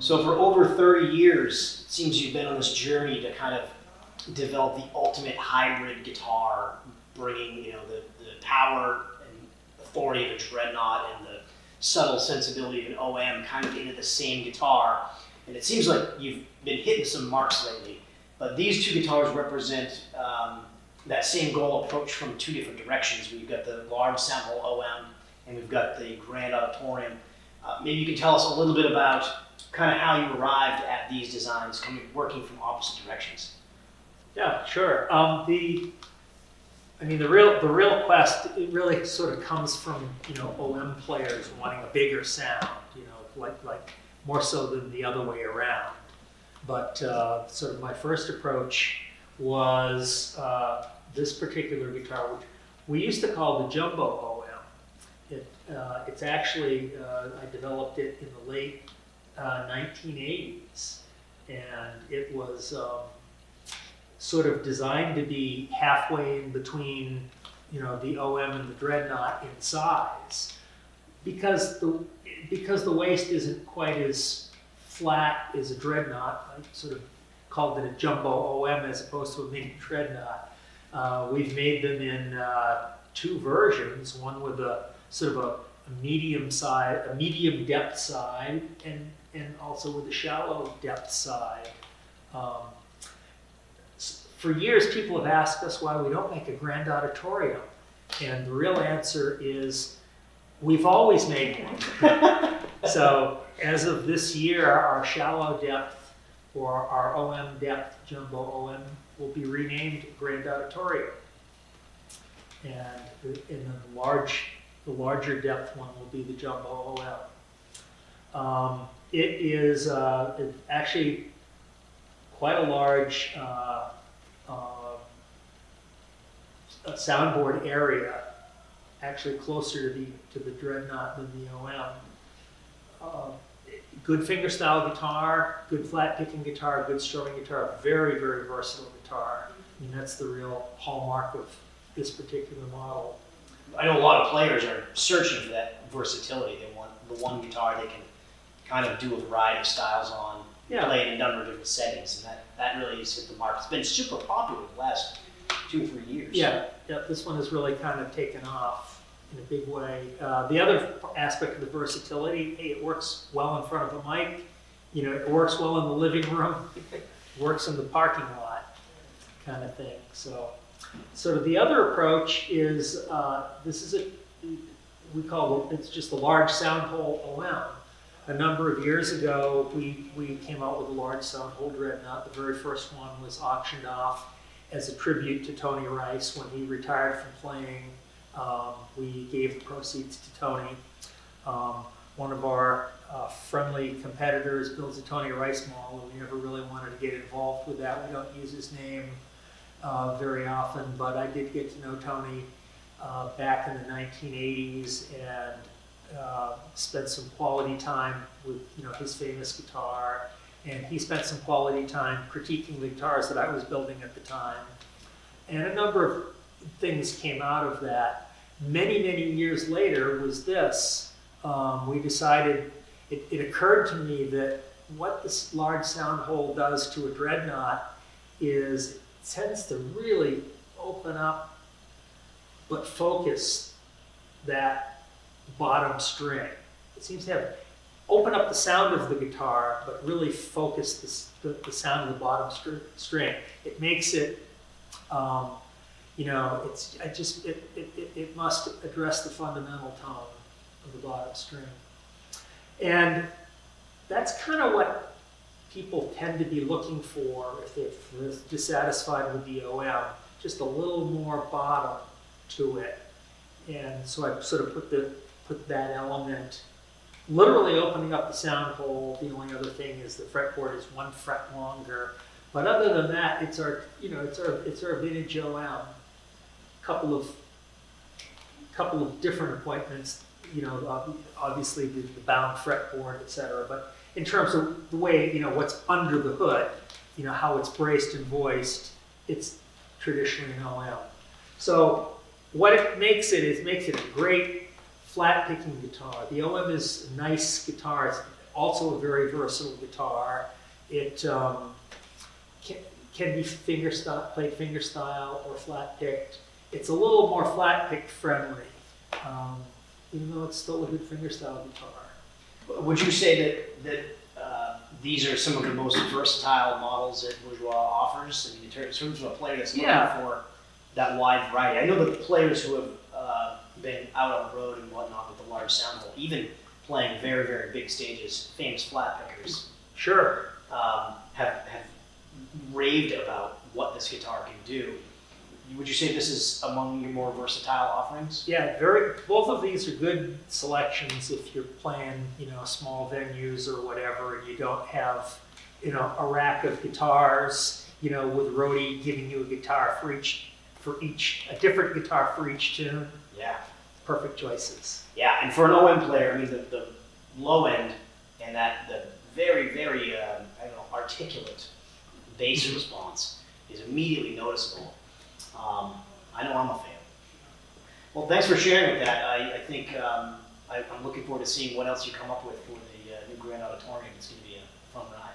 So for over 30 years, it seems you've been on this journey to kind of develop the ultimate hybrid guitar, bringing the power and authority of a dreadnought and the subtle sensibility of an OM kind of into the same guitar. And it seems like you've been hitting some marks lately. But these two guitars represent that same goal approach from two different directions. We've got the large Soundhole OM and we've got the Grand Auditorium. Maybe you can tell us a little bit about kind of how you arrived at these designs, working from opposite directions. Yeah, sure. The real quest, it really sort of comes from OM players wanting a bigger sound, like more so than the other way around. But sort of my first approach was this particular guitar, which we used to call the Jumbo OM. It's actually I developed it in the late 1980s, and it was sort of designed to be halfway in between, the OM and the Dreadnought in size, because the waist isn't quite as flat as a Dreadnought. I sort of called it a Jumbo OM as opposed to a mini Dreadnought. We've made them in two versions, one with a sort of a medium side, a medium depth side, and also with a shallow depth side. For years, people have asked us why we don't make a Grand Auditorium, and the real answer is we've always made one. So as of this year, our shallow depth or our OM depth Jumbo OM will be renamed Grand Auditorium, and then the larger depth one will be the Jumbo OM. It is actually quite a large a soundboard area, actually closer to the Dreadnought than the OM. Good fingerstyle guitar, good flat picking guitar, good strumming guitar, very, very versatile guitar. I mean, that's the real hallmark of this particular model. I know a lot of players are searching for that versatility. They want the one guitar they can kind of do a variety of styles on, play in a number of different settings, and that really has hit the mark. It's been super popular the last 2 or 3 years. Yeah, this one has really kind of taken off in a big way. The other aspect of the versatility, it works well in front of a mic. It works well in the living room. It works in the parking lot, kind of thing. So sort of the other approach is it's just the large Soundhole OM. A number of years ago, we came out with a large Soundhole Dreadnought. The very first one was auctioned off as a tribute to Tony Rice when he retired from playing. We gave the proceeds to Tony. One of our friendly competitors builds a Tony Rice model, and we never really wanted to get involved with that. We don't use his name very often, but I did get to know Tony back in the 1980s and spent some quality time with his famous guitar, and he spent some quality time critiquing the guitars that I was building at the time. And a number of things came out of that. Many, many years later was this. We decided, it occurred to me that what this large Soundhole does to a Dreadnought is it tends to really open up but focus that bottom string. It seems to open up the sound of the guitar, but really focus the sound of the bottom string. It makes it, it must address the fundamental tone of the bottom string. And that's kind of what people tend to be looking for if they're dissatisfied with the OM, just a little more bottom to it. And so I sort of put that element, literally opening up the Soundhole. The only other thing is the fretboard is 1 fret longer. But other than that, it's our vintage OM. Couple of different appointments, obviously the bound fretboard, etc. But in terms of the way, what's under the hood, how it's braced and voiced, it's traditionally an OM. So what it makes it a great flat picking guitar. The OM is a nice guitar. It's also a very versatile guitar. It can be played fingerstyle or flat picked. It's a little more flat picked friendly, even though it's still a good fingerstyle guitar. Would you say that these are some of the most versatile models that Bourgeois offers? I mean, in terms of a player that's looking for that wide variety. I know that the players who have been out on the road and whatnot with the large soundhole, even playing very, very big stages, famous flat pickers, Sure. have raved about what this guitar can do. Would you say this is among your more versatile offerings? Yeah, both of these are good selections if you're playing, small venues or whatever, and you don't have, a rack of guitars, with roadie giving you a guitar a different guitar for each tune. Yeah. Perfect choices. Yeah, and for an OM player, I mean, the low end and the very, very, articulate bass response is immediately noticeable. I know I'm a fan. Well, thanks for sharing with that. I think I'm looking forward to seeing what else you come up with for the new Grand Auditorium. It's going to be a fun ride.